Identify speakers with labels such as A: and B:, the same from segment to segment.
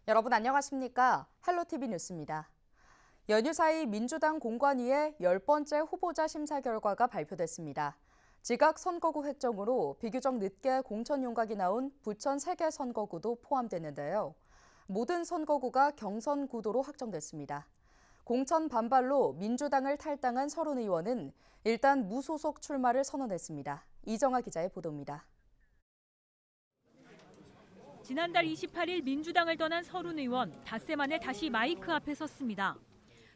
A: 여러분 안녕하십니까? 헬로티비 뉴스입니다. 연휴 사이 민주당 공관위의 10번째 후보자 심사 결과가 발표됐습니다. 지각 선거구 획정으로 비교적 늦게 공천 윤곽이 나온 부천 3개 선거구도 포함됐는데요. 모든 선거구가 경선 구도로 확정됐습니다. 공천 반발로 민주당을 탈당한 서른 의원은 일단 무소속 출마를 선언했습니다. 이정아 기자의 보도입니다.
B: 지난달 28일 민주당을 떠난 서른 의원, 닷새 만에 다시 마이크 앞에 섰습니다.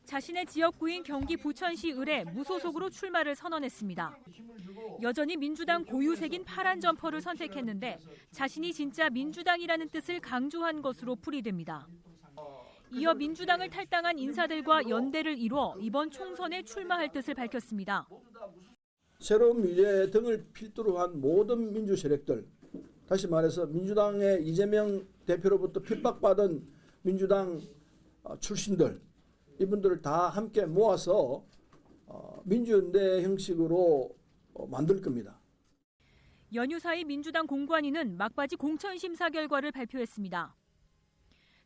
B: 자신의 지역구인 경기 부천시 을에 무소속으로 출마를 선언했습니다. 여전히 민주당 고유색인 파란 점퍼를 선택했는데 자신이 진짜 민주당이라는 뜻을 강조한 것으로 풀이됩니다. 이어 민주당을 탈당한 인사들과 연대를 이뤄 이번 총선에 출마할 뜻을 밝혔습니다.
C: 새로운 미래 등을 필두로 한 모든 민주 세력들, 다시 말해서 민주당의 이재명 대표로부터 핍박받은 민주당 출신들, 이분들을 다 함께 모아서 민주연대 형식으로 만들 겁니다.
B: 연휴 사이 민주당 공관위는 막바지 공천 심사 결과를 발표했습니다.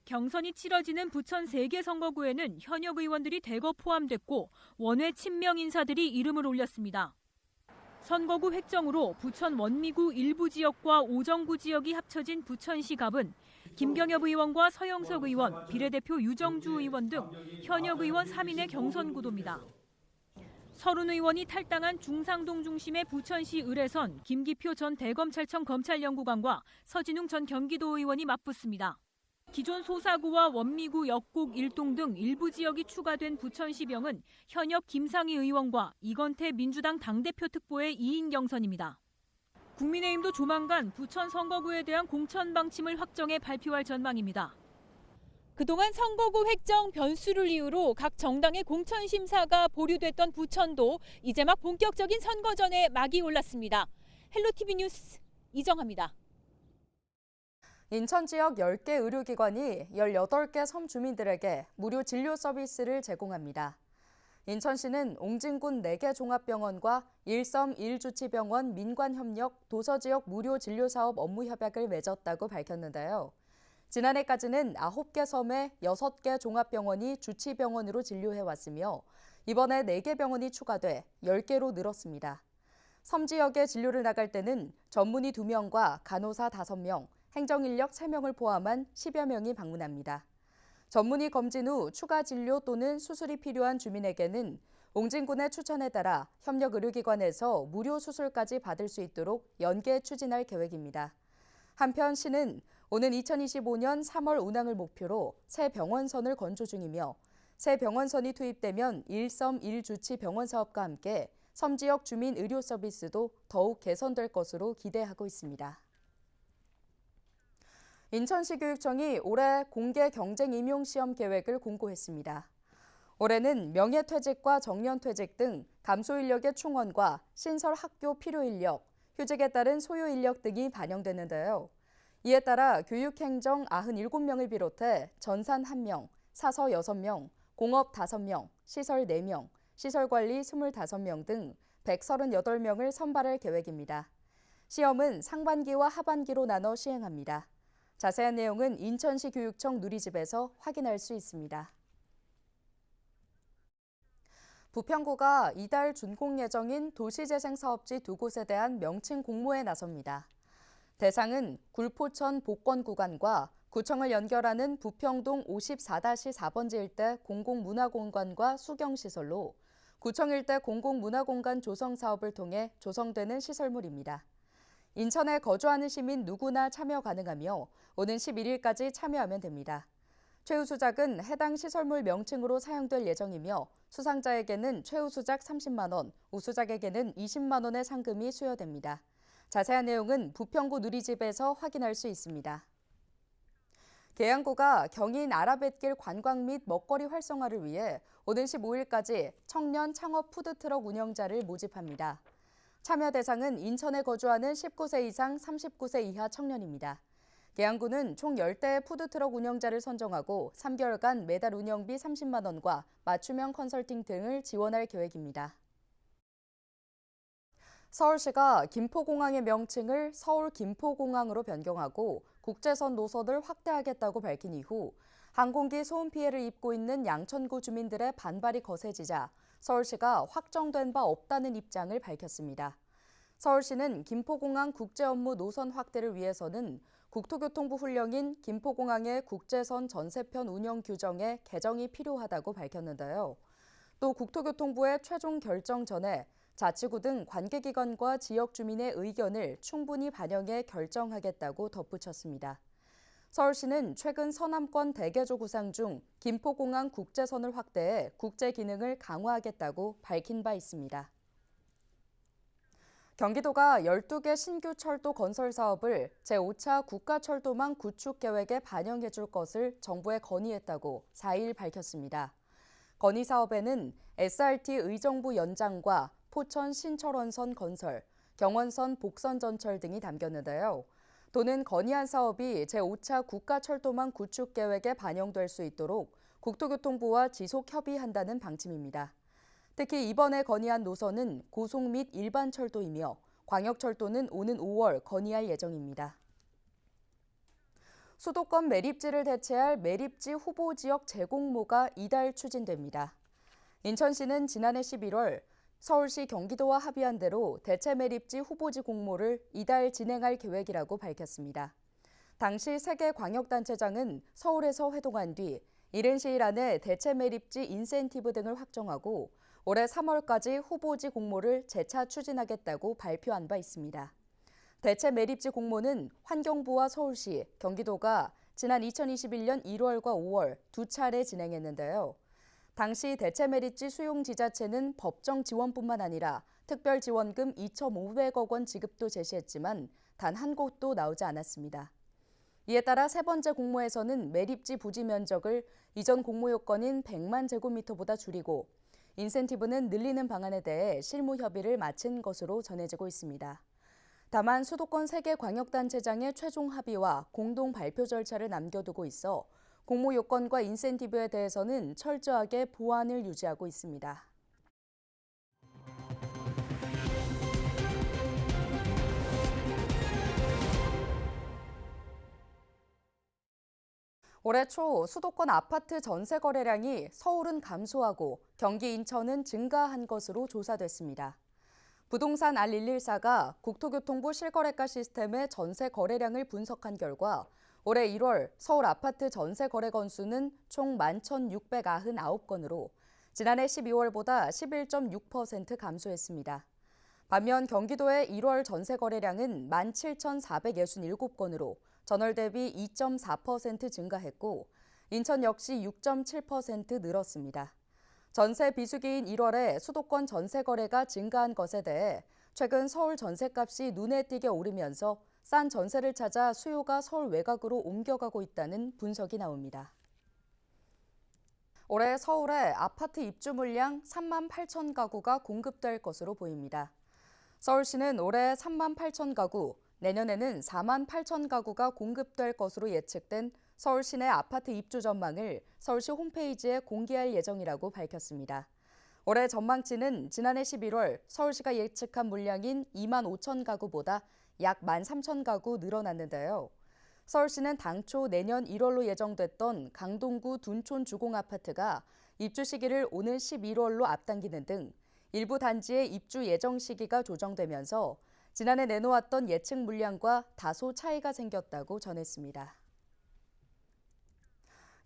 B: 경선이 치러지는 부천 3개 선거구에는 현역 의원들이 대거 포함됐고 원외 친명 인사들이 이름을 올렸습니다. 선거구 획정으로 부천 원미구 일부 지역과 오정구 지역이 합쳐진 부천시 갑은 김경엽 의원과 서영석 의원, 비례대표 유정주 의원 등 현역 의원 3인의 경선 구도입니다. 서른 의원이 탈당한 중상동 중심의 부천시 을에선 김기표 전 대검찰청 검찰연구관과 서진웅 전 경기도 의원이 맞붙습니다. 기존 소사구와 원미구 역곡 일동 등 일부 지역이 추가된 부천시병은 현역 김상희 의원과 이건태 민주당 당대표 특보의 2인 경선입니다. 국민의힘도 조만간 부천 선거구에 대한 공천 방침을 확정해 발표할 전망입니다. 그동안 선거구 획정 변수를 이유로 각 정당의 공천 심사가 보류됐던 부천도 이제 막 본격적인 선거전에 막이 올랐습니다. 헬로티비 뉴스 이정아입니다.
A: 인천 지역 10개 의료기관이 18개 섬 주민들에게 무료 진료 서비스를 제공합니다. 인천시는 옹진군 4개 종합병원과 일섬 1주치병원 민관협력 도서지역 무료 진료사업 업무협약을 맺었다고 밝혔는데요. 지난해까지는 9개 섬에 6개 종합병원이 주치병원으로 진료해왔으며 이번에 4개 병원이 추가돼 10개로 늘었습니다. 섬 지역에 진료를 나갈 때는 전문의 2명과 간호사 5명, 행정인력 3명을 포함한 10여 명이 방문합니다. 전문의 검진 후 추가 진료 또는 수술이 필요한 주민에게는 옹진군의 추천에 따라 협력 의료기관에서 무료 수술까지 받을 수 있도록 연계 추진할 계획입니다. 한편 시는 오는 2025년 3월 운항을 목표로 새 병원선을 건조 중이며 새 병원선이 투입되면 일섬 1주치 병원 사업과 함께 섬 지역 주민 의료 서비스도 더욱 개선될 것으로 기대하고 있습니다. 인천시 교육청이 올해 공개 경쟁 임용 시험 계획을 공고했습니다. 올해는 명예퇴직과 정년퇴직 등 감소 인력의 충원과 신설 학교 필요 인력, 휴직에 따른 소요 인력 등이 반영됐는데요. 이에 따라 교육행정 97명을 비롯해 전산 1명, 사서 6명, 공업 5명, 시설 4명, 시설관리 25명 등 138명을 선발할 계획입니다. 시험은 상반기와 하반기로 나눠 시행합니다. 자세한 내용은 인천시 교육청 누리집에서 확인할 수 있습니다. 부평구가 이달 준공 예정인 도시재생사업지 2곳에 대한 명칭 공모에 나섭니다. 대상은 굴포천 복권 구간과 구청을 연결하는 부평동 54-4번지 일대 공공문화공간과 수경시설로 구청 일대 공공문화공간 조성 사업을 통해 조성되는 시설물입니다. 인천에 거주하는 시민 누구나 참여 가능하며 오는 11일까지 참여하면 됩니다. 최우수작은 해당 시설물 명칭으로 사용될 예정이며 수상자에게는 최우수작 30만 원, 우수작에게는 20만 원의 상금이 수여됩니다. 자세한 내용은 부평구 누리집에서 확인할 수 있습니다. 계양구가 경인 아라뱃길 관광 및 먹거리 활성화를 위해 오는 15일까지 청년 창업 푸드트럭 운영자를 모집합니다. 참여 대상은 인천에 거주하는 19세 이상 39세 이하 청년입니다. 계양구는 총 10대의 푸드트럭 운영자를 선정하고 3개월간 매달 운영비 30만 원과 맞춤형 컨설팅 등을 지원할 계획입니다. 서울시가 김포공항의 명칭을 서울 김포공항으로 변경하고 국제선 노선을 확대하겠다고 밝힌 이후 항공기 소음 피해를 입고 있는 양천구 주민들의 반발이 거세지자 서울시가 확정된 바 없다는 입장을 밝혔습니다. 서울시는 김포공항 국제업무 노선 확대를 위해서는 국토교통부 훈령인 김포공항의 국제선 전세편 운영 규정에 개정이 필요하다고 밝혔는데요. 또 국토교통부의 최종 결정 전에 자치구 등 관계기관과 지역 주민의 의견을 충분히 반영해 결정하겠다고 덧붙였습니다. 서울시는 최근 서남권 대개조 구상 중 김포공항 국제선을 확대해 국제 기능을 강화하겠다고 밝힌 바 있습니다. 경기도가 12개 신규 철도 건설 사업을 제5차 국가철도망 구축 계획에 반영해 줄 것을 정부에 건의했다고 4일 밝혔습니다. 건의 사업에는 SRT 의정부 연장과 포천 신철원선 건설, 경원선 복선 전철 등이 담겼는데요. 도는 건의한 사업이 제5차 국가철도망 구축 계획에 반영될 수 있도록 국토교통부와 지속 협의한다는 방침입니다. 특히 이번에 건의한 노선은 고속 및 일반 철도이며 광역철도는 오는 5월 건의할 예정입니다. 수도권 매립지를 대체할 매립지 후보 지역 재공모가 이달 추진됩니다. 인천시는 지난해 11월 서울시 경기도와 합의한 대로 대체 매립지 후보지 공모를 이달 진행할 계획이라고 밝혔습니다. 당시 세 개 광역단체장은 서울에서 회동한 뒤 이른 시일 안에 대체 매립지 인센티브 등을 확정하고 올해 3월까지 후보지 공모를 재차 추진하겠다고 발표한 바 있습니다. 대체 매립지 공모는 환경부와 서울시, 경기도가 지난 2021년 1월과 5월 두 차례 진행했는데요. 당시 대체 매립지 수용 지자체는 법정 지원뿐만 아니라 특별 지원금 2,500억 원 지급도 제시했지만 단 한 곳도 나오지 않았습니다. 이에 따라 세 번째 공모에서는 매립지 부지 면적을 이전 공모 요건인 100만 제곱미터보다 줄이고 인센티브는 늘리는 방안에 대해 실무 협의를 마친 것으로 전해지고 있습니다. 다만 수도권 3개 광역단체장의 최종 합의와 공동 발표 절차를 남겨두고 있어 공모 요건과 인센티브에 대해서는 철저하게 보완을 유지하고 있습니다. 올해 초 수도권 아파트 전세 거래량이 서울은 감소하고 경기 인천은 증가한 것으로 조사됐습니다. 부동산 R114가 국토교통부 실거래가 시스템의 전세 거래량을 분석한 결과 올해 1월 서울 아파트 전세 거래 건수는 총 11,699건으로 지난해 12월보다 11.6% 감소했습니다. 반면 경기도의 1월 전세 거래량은 17,467건으로 전월 대비 2.4% 증가했고 인천 역시 6.7% 늘었습니다. 전세 비수기인 1월에 수도권 전세 거래가 증가한 것에 대해 최근 서울 전세값이 눈에 띄게 오르면서 싼 전세를 찾아 수요가 서울 외곽으로 옮겨가고 있다는 분석이 나옵니다. 올해 서울에 아파트 입주 물량 3만 8천 가구가 공급될 것으로 보입니다. 서울시는 올해 3만 8천 가구, 내년에는 4만 8천 가구가 공급될 것으로 예측된 서울 시내 아파트 입주 전망을 서울시 홈페이지에 공개할 예정이라고 밝혔습니다. 올해 전망치는 지난해 11월 서울시가 예측한 물량인 2만 5천 가구보다 약 1만 3천 가구 늘어났는데요. 서울시는 당초 내년 1월로 예정됐던 강동구 둔촌 주공아파트가 입주 시기를 오는 11월로 앞당기는 등 일부 단지의 입주 예정 시기가 조정되면서 지난해 내놓았던 예측 물량과 다소 차이가 생겼다고 전했습니다.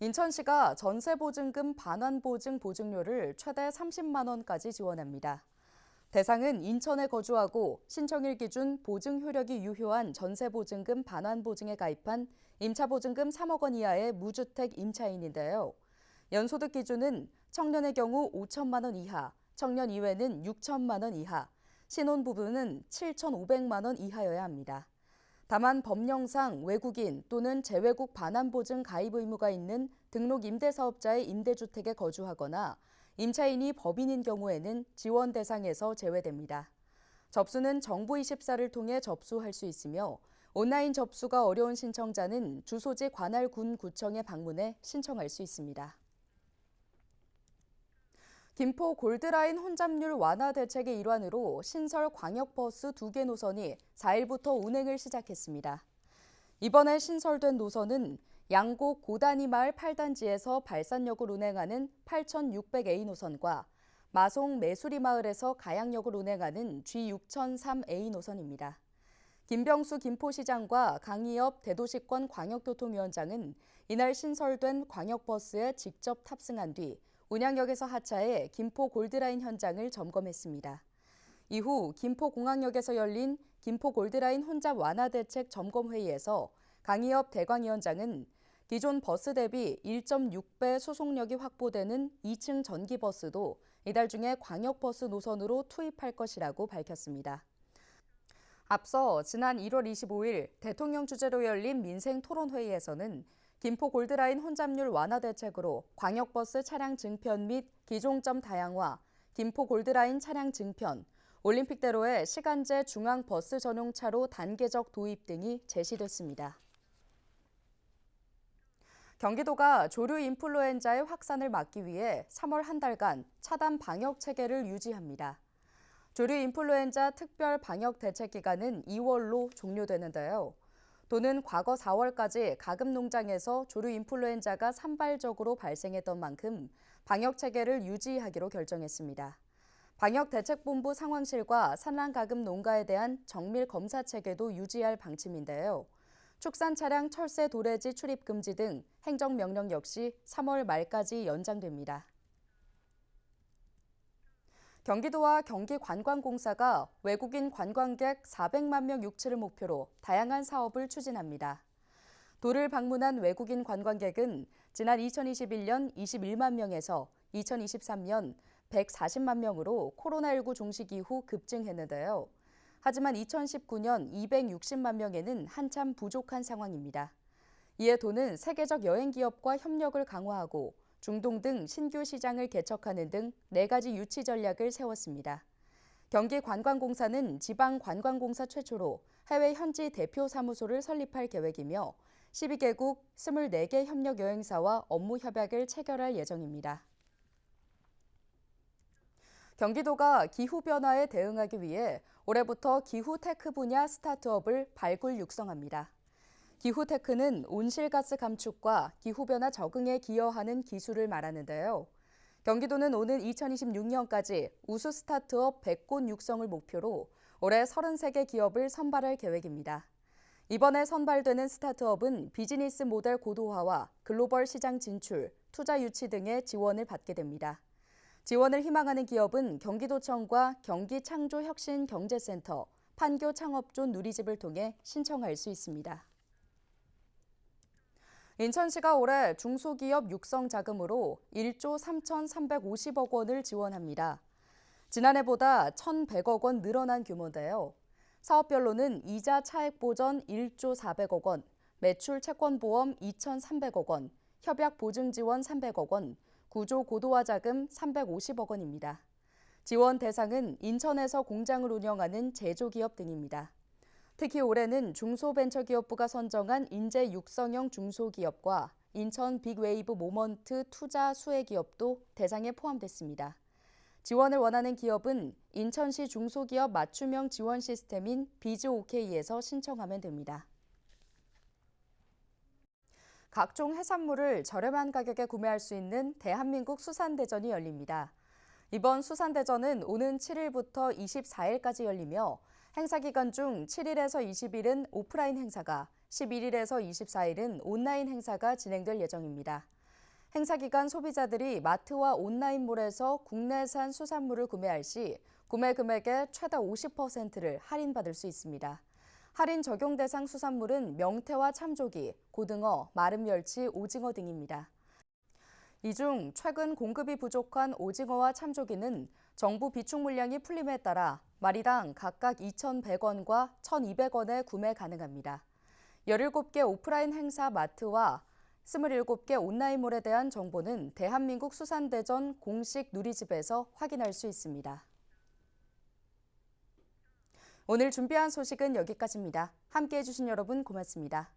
A: 인천시가 전세보증금 반환보증 보증료를 최대 30만 원까지 지원합니다. 대상은 인천에 거주하고 신청일 기준 보증 효력이 유효한 전세보증금 반환보증에 가입한 임차보증금 3억 원 이하의 무주택 임차인인데요. 연소득 기준은 청년의 경우 5천만 원 이하, 청년 이외는 6천만 원 이하, 신혼부부는 7,500만 원 이하여야 합니다. 다만 법령상 외국인 또는 재외국 반환보증 가입 의무가 있는 등록 임대사업자의 임대주택에 거주하거나 임차인이 법인인 경우에는 지원 대상에서 제외됩니다. 접수는 정부24를 통해 접수할 수 있으며 온라인 접수가 어려운 신청자는 주소지 관할 군 구청에 방문해 신청할 수 있습니다. 김포 골드라인 혼잡률 완화 대책의 일환으로 신설 광역버스 2개 노선이 4일부터 운행을 시작했습니다. 이번에 신설된 노선은 양곡 고단위 마을 8단지에서 발산역을 운행하는 8600A 노선과 마송 매수리 마을에서 가양역을 운행하는 G6003A 노선입니다. 김병수 김포시장과 강희엽 대도시권 광역교통위원장은 이날 신설된 광역버스에 직접 탑승한 뒤 운양역에서 하차해 김포 골드라인 현장을 점검했습니다. 이후 김포공항역에서 열린 김포 골드라인 혼잡 완화 대책 점검회의에서 강희엽 대광위원장은 기존 버스 대비 1.6배 수송력이 확보되는 2층 전기버스도 이달 중에 광역버스 노선으로 투입할 것이라고 밝혔습니다. 앞서 지난 1월 25일 대통령 주재로 열린 민생토론회의에서는 김포 골드라인 혼잡률 완화 대책으로 광역버스 차량 증편 및 기종점 다양화, 김포 골드라인 차량 증편, 올림픽대로의 시간제 중앙버스 전용차로 단계적 도입 등이 제시됐습니다. 경기도가 조류 인플루엔자의 확산을 막기 위해 3월 한 달간 차단 방역 체계를 유지합니다. 조류 인플루엔자 특별 방역 대책 기간은 2월로 종료되는데요. 도는 과거 4월까지 가금 농장에서 조류 인플루엔자가 산발적으로 발생했던 만큼 방역 체계를 유지하기로 결정했습니다. 방역대책본부 상황실과 산란가금 농가에 대한 정밀 검사 체계도 유지할 방침인데요. 축산 차량 철새 도래지 출입 금지 등 행정명령 역시 3월 말까지 연장됩니다. 경기도와 경기관광공사가 외국인 관광객 400만 명 유치를 목표로 다양한 사업을 추진합니다. 도를 방문한 외국인 관광객은 지난 2021년 21만 명에서 2023년 140만 명으로 코로나19 종식 이후 급증했는데요. 하지만 2019년 260만 명에는 한참 부족한 상황입니다. 이에 도는 세계적 여행 기업과 협력을 강화하고 중동 등 신규 시장을 개척하는 등 4가지 유치 전략을 세웠습니다. 경기관광공사는 지방관광공사 최초로 해외 현지 대표 사무소를 설립할 계획이며 12개국 24개 협력 여행사와 업무 협약을 체결할 예정입니다. 경기도가 기후변화에 대응하기 위해 올해부터 기후테크 분야 스타트업을 발굴 육성합니다. 기후테크는 온실가스 감축과 기후변화 적응에 기여하는 기술을 말하는데요. 경기도는 오는 2026년까지 우수 스타트업 100곳 육성을 목표로 올해 33개 기업을 선발할 계획입니다. 이번에 선발되는 스타트업은 비즈니스 모델 고도화와 글로벌 시장 진출, 투자 유치 등의 지원을 받게 됩니다. 지원을 희망하는 기업은 경기도청과 경기창조혁신경제센터, 판교창업존 누리집을 통해 신청할 수 있습니다. 인천시가 올해 중소기업 육성 자금으로 1조 3,350억 원을 지원합니다. 지난해보다 1,100억 원 늘어난 규모인데요. 사업별로는 이자 차액 보전 1조 400억 원, 매출 채권보험 2,300억 원, 협약 보증 지원 300억 원, 구조 고도화 자금 350억 원입니다. 지원 대상은 인천에서 공장을 운영하는 제조기업 등입니다. 특히 올해는 중소벤처기업부가 선정한 인재 육성형 중소기업과 인천 빅웨이브 모먼트 투자 수혜기업도 대상에 포함됐습니다. 지원을 원하는 기업은 인천시 중소기업 맞춤형 지원 시스템인 비즈오케이에서 신청하면 됩니다. 각종 해산물을 저렴한 가격에 구매할 수 있는 대한민국 수산대전이 열립니다. 이번 수산대전은 오는 7일부터 24일까지 열리며 행사 기간 중 7일에서 20일은 오프라인 행사가, 11일에서 24일은 온라인 행사가 진행될 예정입니다. 행사 기간 소비자들이 마트와 온라인몰에서 국내산 수산물을 구매할 시 구매 금액의 최다 50%를 할인받을 수 있습니다. 할인 적용 대상 수산물은 명태와 참조기, 고등어, 마른 멸치, 오징어 등입니다. 이 중 최근 공급이 부족한 오징어와 참조기는 정부 비축 물량이 풀림에 따라 마리당 각각 2,100원과 1,200원에 구매 가능합니다. 17개 오프라인 행사 마트와 27개 온라인몰에 대한 정보는 대한민국 수산대전 공식 누리집에서 확인할 수 있습니다. 오늘 준비한 소식은 여기까지입니다. 함께해 주신 여러분 고맙습니다.